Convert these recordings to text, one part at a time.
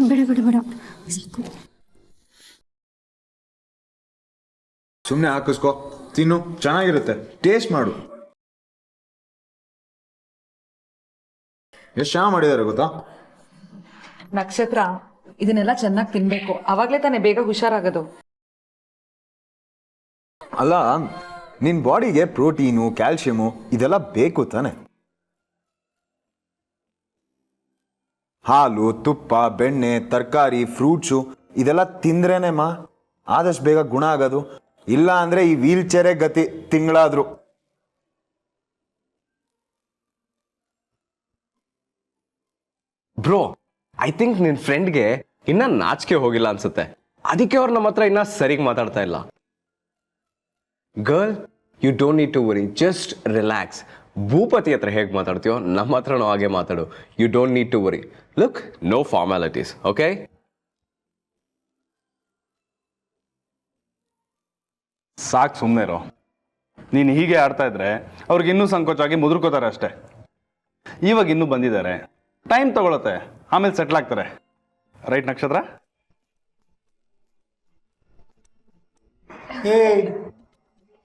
ಬಿಡ ಬಿಡ ಬಿಡ. ಸುಮ್ಮನೆ ಹಾಕಿಸ್ಕೊ, ತಿನ್ನು, ಚೆನ್ನಾಗಿರುತ್ತೆ, ಟೇಸ್ಟ್ ಮಾಡು. ಎಷ್ಟು ಚೆನ್ನಾಗಿ ಮಾಡಿದ್ದಾರೆ ಗೊತ್ತಾ? ನಕ್ಷತ್ರ, ಇದನ್ನೆಲ್ಲ ಚೆನ್ನಾಗಿ ತಿನ್ಬೇಕು, ಅವಾಗ್ಲೇ ತಾನೇ ಬೇಗ ಹುಷಾರಾಗೋದು. ಅಲ್ಲ, ನಿನ್ನ ಬಾಡಿಗೆ ಪ್ರೋಟೀನು, ಕ್ಯಾಲ್ಶಿಯಮು ಇದೆಲ್ಲ ಬೇಕು ತಾನೆ. ಹಾಲು, ತುಪ್ಪ, ಬೆಣ್ಣೆ, ತರಕಾರಿ, ಫ್ರೂಟ್ಸು ಇದೆಲ್ಲ ತಿಂದ್ರೇನೆಮ್ಮ ಆದಷ್ಟು ಬೇಗ ಗುಣ ಆಗೋದು. ಇಲ್ಲ ಅಂದ್ರೆ ಈ ವೀಲ್ ಚೇರೇ ಗತಿ ತಿಂಗಳಾದ್ರು. ಬ್ರೋ, ಐ ಥಿಂಕ್ ನಿನ್ನ ಫ್ರೆಂಡ್ಗೆ ಇನ್ನ ನಾಚಿಕೆ ಹೋಗಿಲ್ಲ ಅನ್ಸುತ್ತೆ, ಅದಕ್ಕೆ ಅವ್ರು ನಮ್ಮ ಹತ್ರ ಇನ್ನ ಸರಿಗೆ ಮಾತಾಡ್ತಾ ಇಲ್ಲ. Girl, you don't need to worry, just relax. Bhupathi ಹತ್ರ ಹೇಗೆ ಮಾತಾಡ್ತೀಯೋ ನಮ್ಮ ಹತ್ರನೂ ಹಾಗೆ ಮಾತಾಡು. You don't need to worry. Look, no formalities, okay? ಸಾಕು, ಸುಮ್ಮನೆ ಇರೋ. ನೀನು ಹೀಗೆ ಆಡ್ತಾ ಇದ್ರೆ ಅವ್ರಿಗೆ ಇನ್ನೂ ಸಂಕೋಚ ಆಗಿ ಮುದುರ್ಕೋತಾರೆ ಅಷ್ಟೇ. ಇವಾಗ ಇನ್ನೂ ಬಂದಿದ್ದಾರೆ, ಟೈಮ್ ತಗೊಳತ್ತೆ, ಆಮೇಲೆ ಸೆಟ್ಲ್ ಆಗ್ತಾರೆ. ರೈಟ್ ನಕ್ಷತ್ರ?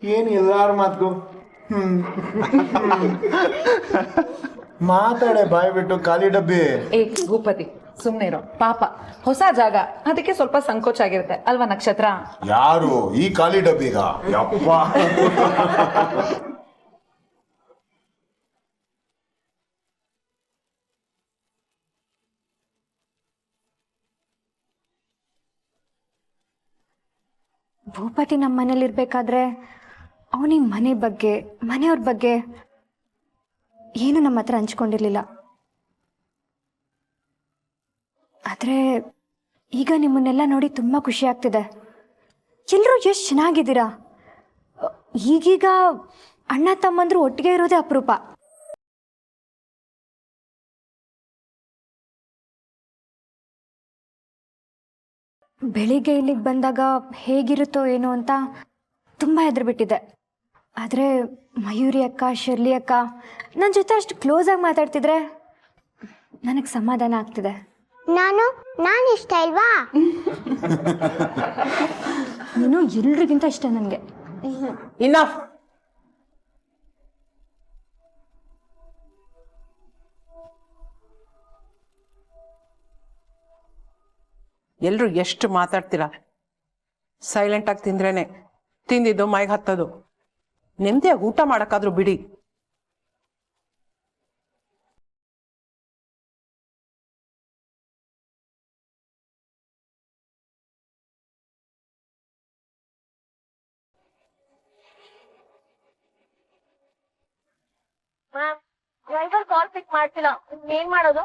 ಏನು ಎಲ್ಲಾರು ಮಾತು ಮಾತಾಡೆ, ಬಾಯ್ ಬಿಟ್ಟು ಖಾಲಿ ಡಬ್ಬಿ. ಏ ಭೂಪತಿ, ಸುಮ್ಮನೆ ಇರೋ. ಪಾಪ ಹೊಸ ಜಾಗ, ಅದಕ್ಕೆ ಸ್ವಲ್ಪ ಸಂಕೋಚ ಆಗಿರುತ್ತೆ ಅಲ್ವಾ ನಕ್ಷತ್ರ? ಯಾರು ಈ ಖಾಲಿ ಡಬ್ಬಿಗ? ಯಪ್ಪ, ಭೂಪತಿ ನಮ್ಮ ಮನೇಲಿರ್ಬೇಕಾದ್ರೆ ಅವನಿಗೆ ಮನೆ ಬಗ್ಗೆ, ಮನೆಯವ್ರ ಬಗ್ಗೆ ಏನು ನಮ್ಮ ಹತ್ರ ಹಂಚ್ಕೊಂಡಿರ್ಲಿಲ್ಲ. ಆದರೆ ಈಗ ನಿಮ್ಮನ್ನೆಲ್ಲ ನೋಡಿ ತುಂಬ ಖುಷಿ ಆಗ್ತಿದೆ. ಎಲ್ಲರೂ ಎಷ್ಟು ಚೆನ್ನಾಗಿದ್ದೀರಾ. ಈಗೀಗ ಅಣ್ಣ ತಮ್ಮಂದ್ರು ಒಟ್ಟಿಗೆ ಇರೋದೇ ಅಪರೂಪ. ಬೆಳಿಗ್ಗೆ ಇಲ್ಲಿಗೆ ಬಂದಾಗ ಹೇಗಿರುತ್ತೋ ಏನೋ ಅಂತ ತುಂಬ ಹೆದರ್ಬಿಟ್ಟಿದ್ದೆ. ಆದರೆ ಮಯೂರಿ ಅಕ್ಕ, ಶರ್ಲಿ ಅಕ್ಕ ನನ್ನ ಜೊತೆ ಅಷ್ಟು ಕ್ಲೋಸಾಗಿ ಮಾತಾಡ್ತಿದ್ರೆ ನನಗೆ ಸಮಾಧಾನ ಆಗ್ತಿದೆ. ನಾನು ಇಷ್ಟ ಇಲ್ವಾ? ನೀನು ಎಲ್ರಿಗಿಂತ ಇಷ್ಟ ನನಗೆ. ಇನಫ್. ಎಲ್ರು ಎಷ್ಟು ಮಾತಾಡ್ತೀರಾ? ಸೈಲೆಂಟ್ ಆಗಿ ತಿಂದ್ರೇನೆ ತಿಂದಿದ್ದು ಮೈಗೆ ಹತ್ತದು. ನೆಮ್ಮದಿಯಾಗಿ ಊಟ ಮಾಡಕ್ಕಾದ್ರೂ ಬಿಡಿ. ಡ್ರೈವರ್ ಕಾಲ್ ಪಿಕ್ ಮಾಡ್ತಿಲ್ಲ, ಏನ್ ಮಾಡೋದು?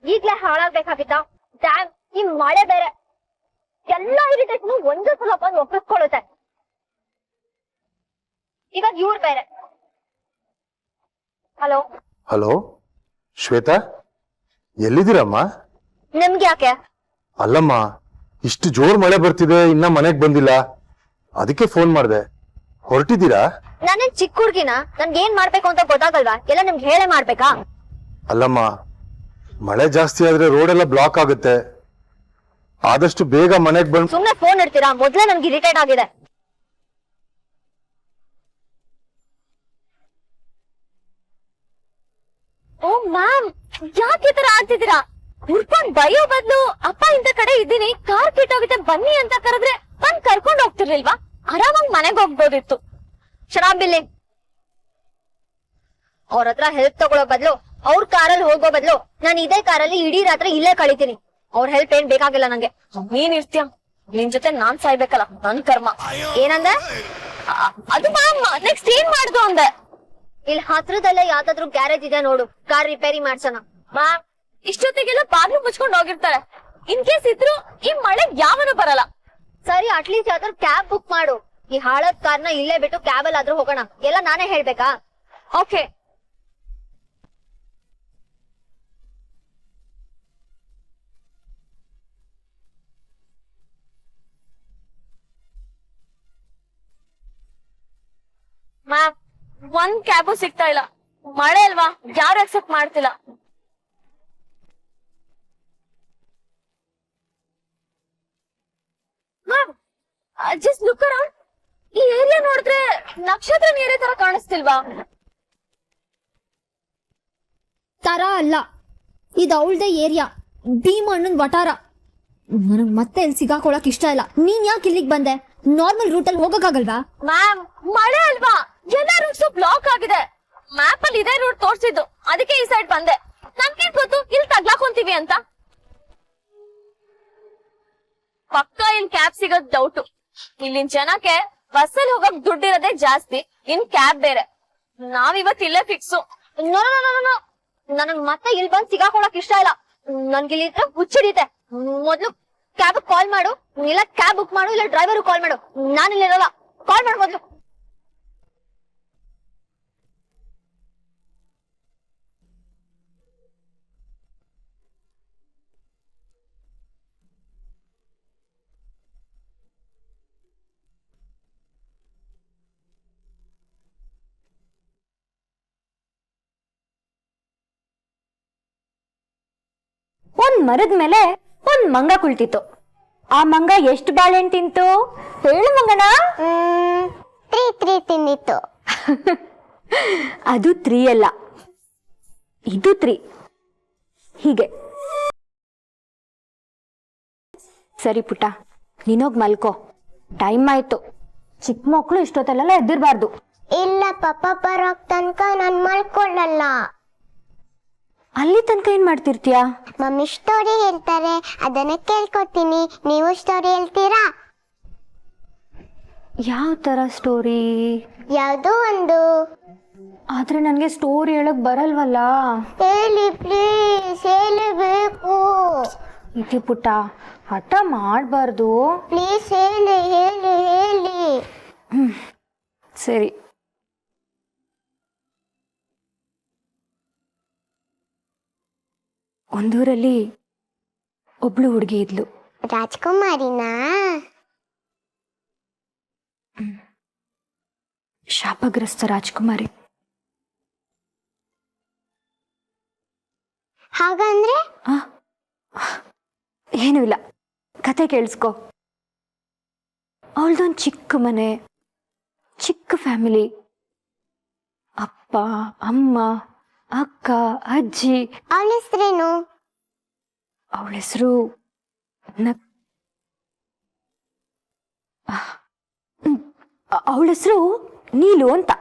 ಈಗ್ಲೇ ಹಾಳಾಗ್ಬೇಕಾಗಿತ್ತ? ಡ್ಯಾಮ್, ಈ ಮಳೆ ಬೇರೆ, ಎಲ್ಲ ಇರಿಟೇಷನ್ ಒಂದೇ ಸಲ ಬಂದು ಒಪ್ಪಿಸ್ಕೊಳ್ಳುತ್ತೆ. ಇವಾಗ ಇವ್ರು ಬೇರೆ. ಹಲೋ ಹಲೋ ಶ್ವೇತಾ, ಎಲ್ಲಿದ್ದೀರಮ್ಮ? ನಿಮ್ಗೆ ಯಾಕೆ? ಅಲ್ಲಮ್ಮ, ಇಷ್ಟು ಜೋರ್ ಮಳೆ ಬರ್ತಿದೆ, ಇನ್ನ ಮನೆಗ್ ಬಂದಿಲ್ಲ, ಅದಕ್ಕೆ ಫೋನ್ ಮಾಡ್ದೆ. ಹೊರಟಿದ್ದೀರಾ? ನಾನೇನ್ ಚಿಕ್ಕ ಹುಡ್ಗಿನ? ನನ್ಗೆ ಏನ್ ಮಾಡ್ಬೇಕು ಅಂತ ಗೊತ್ತಾಗಲ್ವಾ? ಎಲ್ಲ ನಿಮ್ಗೆ ಹೇಳೇ ಮಾಡ್ಬೇಕಾ? ಅಲ್ಲಮ್ಮ, ಮಳೆ ಜಾಸ್ತಿ ಆದ್ರೆ ರೋಡ್ ಎಲ್ಲ ಬ್ಲಾಕ್ ಆಗುತ್ತೆ, ಆದಷ್ಟು ಬೇಗ ಮನೆಗ್ ಬಂದು. ಸುಮ್ನೆ ಫೋನ್ ಇಡ್ತೀರಾ? ಮೊದ್ಲೇ ನನ್ಗೆ ಇರಿಟೇಟ್ ಆಗಿದೆ. ಓ ಮ್ಯಾಮ್, ಯಾಕೆ ಈ ತರ ಆಗ್ತಿದ್ದೀರಾ? ಹುಡ್ಕೊಂಡ್ ಬೈಯೋ ಬದ್ಲು ಅಪ್ಪ ಇಂತ ಕಡೆ ಇದ್ದೀನಿ, ಕಾರ್ ಕಿಟ್ಟೋಗಿದೆ ಬನ್ನಿ ಅಂತ ಕರೆದ್ರೆ ಬಂದ್ ಕರ್ಕೊಂಡ್ ಹೋಗ್ತಿರ್ಲಿಲ್ವಾ? ಆರಾಮಾಗಿ ಮನೆಗ್ ಹೋಗ್ಬೋದಿತ್ತು. ಶರಾಬಿಲ್ಲಿ, ಅವ್ರ ಹತ್ರ ಹೆಲ್ಪ್ ತಗೊಳ್ಳೋ ಬದ್ಲು, ಅವ್ರ ಕಾರಲ್ಲಿ ಹೋಗೋ ಬದ್ಲು ನಾನು ಇದೇ ಕಾರಲ್ಲಿ ಇಡೀ ರಾತ್ರಿ ಇಲ್ಲೇ ಕಳಿತೀನಿ. ಅವ್ರ ಹೆಲ್ಪ್ ಏನ್ ಬೇಕಾಗಿಲ್ಲ ನಂಗೆ. ನೀನ್ ಇರ್ತೀಯ, ನಿನ್ ಜೊತೆ ನಾನ್ ಸಾಯ್ಬೇಕಲ್ಲ, ನನ್ ಕರ್ಮ. ಏನಂದೆ? ಅದು ಮ್ಯಾಮ್, ನೆಕ್ಸ್ಟ್ ಏನ್ ಮಾಡ್ದು ಅಂದೆ. ಇಲ್ಲಿ ಹತ್ರದಲ್ಲೇ ಯಾವ್ದಾದ್ರು ಗ್ಯಾರೇಜ್ ಇದೆ ನೋಡು, ಕಾರ್ ರಿಪೇರಿ ಮಾಡ್ಸೋಣ. ಮ್ಯಾಮ್, ಇಷ್ಟೊತ್ತಿಗೆಲ್ಲ ಬಾಗ್ಲು ಮುಚ್ಕೊಂಡ್ ಹೋಗಿರ್ತಾರೆ. ಇನ್ ಕೇಸ್ ಇದ್ರು ಈ ಮಳೆ ಯಾವನು ಬರಲ್ಲ. ಸರಿ, ಅಟ್ಲೀಸ್ಟ್ ಯಾವ್ದಾದ್ರು ಕ್ಯಾಬ್ ಬುಕ್ ಮಾಡು. ಈ ಹಾಳದ್ ಕಾರ್ನ ಇಲ್ಲೇ ಬಿಟ್ಟು ಕ್ಯಾಬಲ್ ಆದ್ರೂ ಹೋಗೋಣ. ಎಲ್ಲ ನಾನೇ ಹೇಳ್ಬೇಕಾ? ಓಕೆ. ಮ್ಯಾಮ್, ಒಂದ್ ಕ್ಯಾಬು ಸಿಗ್ತಾ ಇಲ್ಲ. ಮಳೆ ಅಲ್ವಾ, ಯಾರು ಅಕ್ಸೆಪ್ಟ್ ಮಾಡ್ತಿಲ್ಲ. Just look around. ಈ ಏರಿಯಾ ನೋಡಿದ್ರೆ ನಕ್ಷತ್ರ ನೀರೇ ತರ ಕಾಣಿಸ್ತಿಲ್ವಾ? ತರ ಅಲ್ಲ, ಇದು ಅವಳದೇ ಏರಿಯಾ, ಭೀಮಣ್ಣನ್ ವಟಾರ. ನನಗ್ ಮತ್ತೆ ಇಲ್ಲಿ ಸಿಗಾಕೊಳಕ್ ಇಷ್ಟ ಇಲ್ಲ. ನೀನ್ ಯಾಕೆ ಇಲ್ಲಿಗೆ ಬಂದೆ? ನಾರ್ಮಲ್ ರೂಟ್ ಅಲ್ಲಿ ಹೋಗಕ್ಕಾಗಲ್ವಾ? ಮ್ಯಾಮ್, ಮಳೆ ಅಲ್ವಾ, ಎಲ್ಲ ರೂಟ್ಸ್ ಬ್ಲಾಕ್ ಆಗಿದೆ. ಮ್ಯಾಪ್ ಅಲ್ಲಿ ಇದೇ ರೂಟ್ ತೋರ್ಸಿದ್ದು, ಅದಕ್ಕೆ ಈ ಸೈಡ್ ಬಂದೆ. ನನ್ಗೇನ್ ಗೊತ್ತು ಇಲ್ಲಿ ತಗ್ಲಾಕೊಂತೀವಿ ಅಂತ. ಪಕ್ಕ ಇನ್ ಕ್ಯಾಬ್ ಸಿಗೋದ್ ಡೌಟು. ಇಲ್ಲಿನ ಜನಕ್ಕೆ ಬಸ್ಸಲ್ಲಿ ಹೋಗಕ್ ದುಡ್ಡಿರೋದೇ ಜಾಸ್ತಿ, ಇನ್ ಕ್ಯಾಬ್ ಬೇರೆ. ನಾವಿವತ್ ಇಲ್ಲೇ ಫಿಕ್ಸು. ನನಗ್ ಮತ್ತೆ ಇಲ್ಲಿ ಬಂದ್ ಸಿಗಾಕೊಳಕ್ ಇಷ್ಟ ಇಲ್ಲ. ನನ್ಗಿಲ್ಲಿ ಹುಚ್ಚಿಡಿತೆ. ಮೊದ್ಲು ಕ್ಯಾಬ್ ಕಾಲ್ ಮಾಡು, ಇಲ್ಲ ಕ್ಯಾಬ್ ಬುಕ್ ಮಾಡು, ಇಲ್ಲ ಡ್ರೈವರ್ ಕಾಲ್ ಮಾಡು. ನಾನು ಇಲ್ಲಿರಲ್ಲ, ಕಾಲ್ ಮಾಡು ಮೊದ್ಲು. ಒಂದ್ ಮರದ ಮೇಲೆ ಒಂದ್ ಮಂಗ ಕುಳಿತಿತ್ತು. ಆ ಮಂಗ ಎಷ್ಟು ಬಾಳೆಹಣ್ಣು ತಿಂತು ಹೇಳು ಮಂಗನ? 3 ತಿಂದಿತ್ತು. ಅದು 3 ಅಲ್ಲ, ಇದು 3. ಹೀಗೆ. ಸರಿ ಪುಟ್ಟ, ನೀನೋಗ್ ಮಲ್ಕೋ, ಟೈಮ್ ಆಯ್ತು. ಚಿಕ್ಕ ಮಕ್ಳು ಇಷ್ಟೊತ್ತಲ್ಲೆಲ್ಲ ಎದ್ದಿರ್ಬಾರ್ದು. ಇಲ್ಲ ಪಾಪ ಬರೋಕ್ ತನಕ ನಾನ್ ಮಲ್ಕೊಳ್ಳಲ್ಲ. ಅಲ್ಲಿ ತನಕ ಏನ್ ಮಾಡ್ತಿರ್ತೀಯಾ? ಮಮ್ಮಿ ಸ್ಟೋರಿ ಹೇಳ್ತಾರೆ, ಅದನ್ನ ಕೇಳ್ಕೊತೀನಿ. ನೀವು ಸ್ಟೋರಿ ಹೇಳ್ತೀರಾ? ಯಾವ ತರ ಸ್ಟೋರಿ? ಯಾವ್ದೋ ಒಂದು. ಆದ್ರೆ ನನ್ಗೆ ಸ್ಟೋರಿ ಹೇಳಕ್ ಬರಲ್ವಲ್ಲ. ಹೇಳಿ ಪ್ಲೀಸ್, ಹೇಳಬೇಕು. ಇತಿ ಪುಟ್ಟ, ಹಠ ಮಾಡಬಾರ್ದು. ಪ್ಲೀಸ್ ಹೇಳಿ ಹೇಳಿ ಹೇಳಿ. ಸರಿ. ಒಂದೂರಲ್ಲಿ ಒಬ್ಳು ಹುಡುಗಿ ಇದ್ಲು. ರಾಜ್ಕುಮಾರಿನಾ? ಶಾಪಗ್ರಸ್ತ ರಾಜ್ಕುಮಾರಿ. ಹಾಗಂದ್ರೆ? ಏನೂ ಇಲ್ಲ, ಕತೆ ಕೇಳಿಸ್ಕೊ. ಅವಳ್ದೊಂದು ಚಿಕ್ಕ ಮನೆ, ಚಿಕ್ಕ ಫ್ಯಾಮಿಲಿ. ಅಪ್ಪ, ಅಮ್ಮ, ಅಕ್ಕ, ಅಜ್ಜಿ. ಅವಳ ಹೆಸರೇನು? ಅವಳ ಹೆಸರು ಅವಳ ಹೆಸರು ನೀಲು ಅಂತ.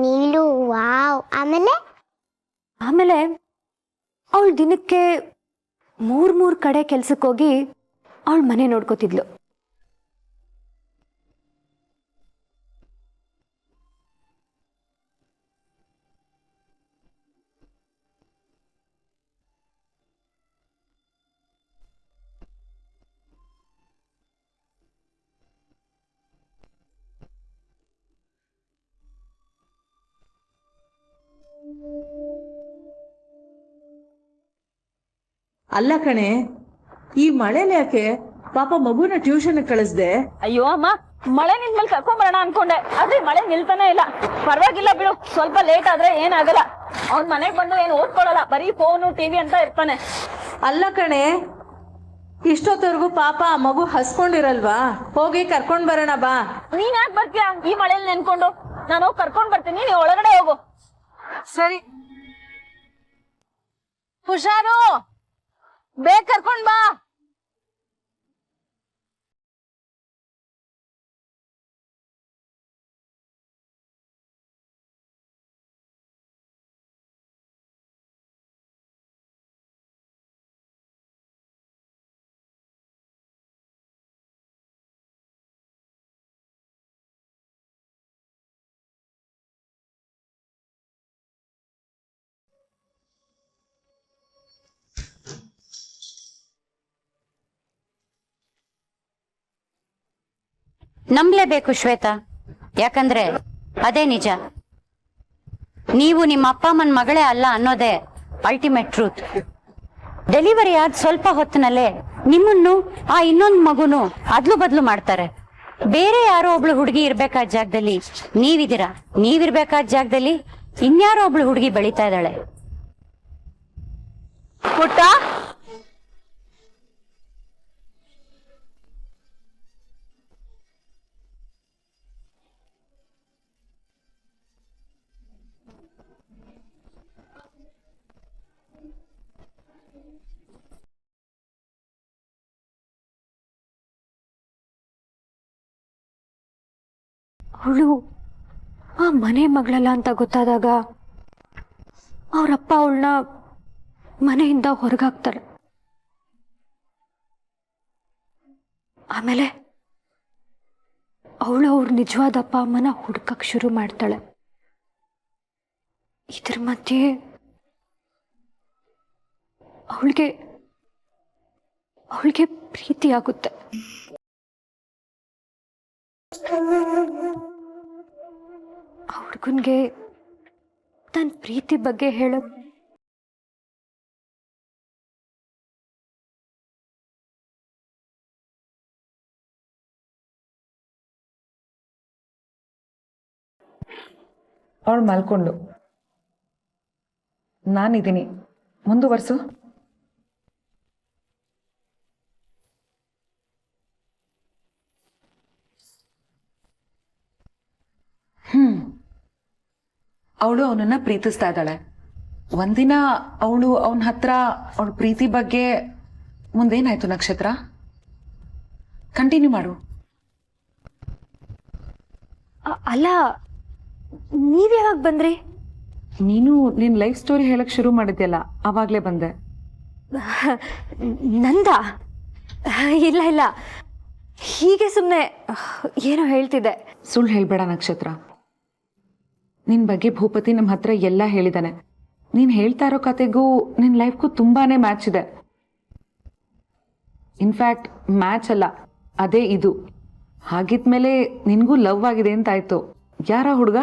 ನೀಲು? ವಾವ್. ಆಮೇಲೆ? ಆಮೇಲೆ ಅವಳು ದಿನಕ್ಕೆ 3 ಕಡೆ ಕೆಲ್ಸಕ್ಕೋಗಿ ಅವಳ ಮನೆ ನೋಡ್ಕೋತಿದ್ಲು. ಅಲ್ಲ ಕಣೆ, ಈ ಮಳೆಲಿ ಯಾಕೆ ಪಾಪ ಮಗುನ ಟ್ಯೂಷನ್ ಕಳಿಸ್ದೆ? ಅಯ್ಯೋ ಅಮ್ಮ, ಮಳೆ ನಿಂದ್ಮೇಲೆ ಕರ್ಕೊಂಬರೋಣ ಅನ್ಕೊಂಡೆ, ಆದ್ರೆ ಮಳೆ ನಿಲ್ತಾನೆ ಇಲ್ಲ. ಪರವಾಗಿಲ್ಲ ಬಿಡು, ಸ್ವಲ್ಪ ಲೇಟ್ ಆದ್ರೆ ಏನಾಗಲ್ಲ. ಅವ್ನ್ ಮನೆಗ್ ಬಂದು ಏನ್ ಓದ್ಕೊಳಲ್ಲ, ಬರೀ ಫೋನು ಟಿವಿ ಅಂತ ಇರ್ತಾನೆ. ಅಲ್ಲ ಕಣೆ, ಇಷ್ಟೊತ್ತವರೆಗೂ ಪಾಪ ಆ ಮಗು ಹಸ್ಕೊಂಡಿರಲ್ವಾ? ಹೋಗಿ ಕರ್ಕೊಂಡ್ ಬರೋಣ ಬಾ. ನೀನ್ ಯಾಕೆ ಬರ್ತೀಯಾ ಈ ಮಳೆಯಲ್ಲಿ ನೆನ್ಕೊಂಡು? ನಾನು ಹೋಗಿ ಕರ್ಕೊಂಡ್ ಬರ್ತೀನಿ, ನೀವ್ ಒಳಗಡೆ ಹೋಗು. ಸರಿ, ಹುಷಾರು, ಬೇಗ ಕರ್ಕೊಂಡ್ ಬಾ. ನಂಬಲೇಬೇಕು ಶ್ವೇತಾ, ಯಾಕಂದ್ರೆ ಅದೇ ನಿಜ. ನೀವು ನಿಮ್ಮ ಅಪ್ಪ ಅಮ್ಮನ ಮಗಳೇ ಅಲ್ಲ ಅನ್ನೋದೇ ಅಲ್ಟಿಮೇಟ್ ಟ್ರೂತ್. ಡೆಲಿವರಿ ಆದ ಸ್ವಲ್ಪ ಹೊತ್ತಿನಲ್ಲೇ ನಿಮ್ಮನ್ನು ಆ ಇನ್ನೊಂದು ಮಗುನು ಅದ್ಲು ಬದ್ಲು ಮಾಡ್ತಾರೆ. ಬೇರೆ ಯಾರೋ ಒಬ್ಳು ಹುಡುಗಿ ಇರ್ಬೇಕಾದ ಜಾಗದಲ್ಲಿ ನೀವಿದ್ದೀರಾ, ನೀವಿರ್ಬೇಕಾದ ಜಾಗದಲ್ಲಿ ಇನ್ಯಾರೋ ಒಬ್ಳು ಹುಡುಗಿ ಬೆಳೀತಾ ಇದ್ದಾಳೆ. ಪುಟ್ಟ, ಅವಳು ಆ ಮನೆ ಮಗಳಲ್ಲ ಅಂತ ಗೊತ್ತಾದಾಗ ಅವರಪ್ಪ ಅವಳನ್ನ ಮನೆಯಿಂದ ಹೊರಗಾಕ್ತಾರೆ. ಆಮೇಲೆ ಅವಳು ಅವ್ರ ನಿಜವಾದ ಅಪ್ಪ ಅಮ್ಮನ ಹುಡ್ಕಕ್ ಶುರು ಮಾಡ್ತಾಳೆ. ಇದ್ರ ಮಧ್ಯೆ ಅವಳಿಗೆ ಪ್ರೀತಿ ಆಗುತ್ತೆ. ಆ ಹುಡುಗನ್ಗೆ ತನ್ನ ಪ್ರೀತಿ ಬಗ್ಗೆ ಹೇಳ ಅವಳು ಮಲ್ಕೊಂಡು ನಾನಿದ್ದೀನಿ, ಮುಂದುವರ್ಸು. ಅವಳು ಅವನನ್ನ ಪ್ರೀತಿಸ್ತಾ ಇದ್ದಾಳೆ. ಒಂದಿನ ಅವಳು ಅವನ ಹತ್ರ ಅವಳ ಪ್ರೀತಿ ಬಗ್ಗೆ ಮುಂದೇನಾಯ್ತು ನಕ್ಷತ್ರ? ಕಂಟಿನ್ಯೂ ಮಾಡು. ಅಲ್ಲ, ನೀವ್ ಯಾವಾಗ ಬಂದ್ರಿ? ನೀನು ನಿನ್ ಲೈಫ್ ಸ್ಟೋರಿ ಹೇಳಕ್ ಶುರು ಮಾಡಿದ್ಯಲ್ಲ, ಅವಾಗ್ಲೇ ಬಂದೆ. ನಂದ? ಇಲ್ಲ, ಹೀಗೆ ಸುಮ್ಮನೆ ಏನೋ ಹೇಳ್ತಿದ್ದೆ. ಸುಳ್ಳು ಹೇಳ್ಬೇಡ ನಕ್ಷತ್ರ. ನಿನ್ ಬಗ್ಗೆ ಭೂಪತಿ ನಮ್ಮ ಹತ್ರ ಎಲ್ಲ ಹೇಳಿದಾನೆ. ನೀನ್ ಹೇಳ್ತಾ ಇರೋ ಕತೆಗೂ ನಿನ್ ಲೈಫ್ಗೂ ತುಂಬಾನೇ ಮ್ಯಾಚ್ ಇದೆ. ಇನ್ಫ್ಯಾಕ್ಟ್ ಮ್ಯಾಚ್ ಅಲ್ಲ, ಅದೇ ಇದು. ಹಾಗಿದ್ಮೇಲೆ ನಿನ್ಗೂ ಲವ್ ಆಗಿದೆ ಅಂತ ಆಯ್ತು. ಯಾರ ಹುಡುಗ?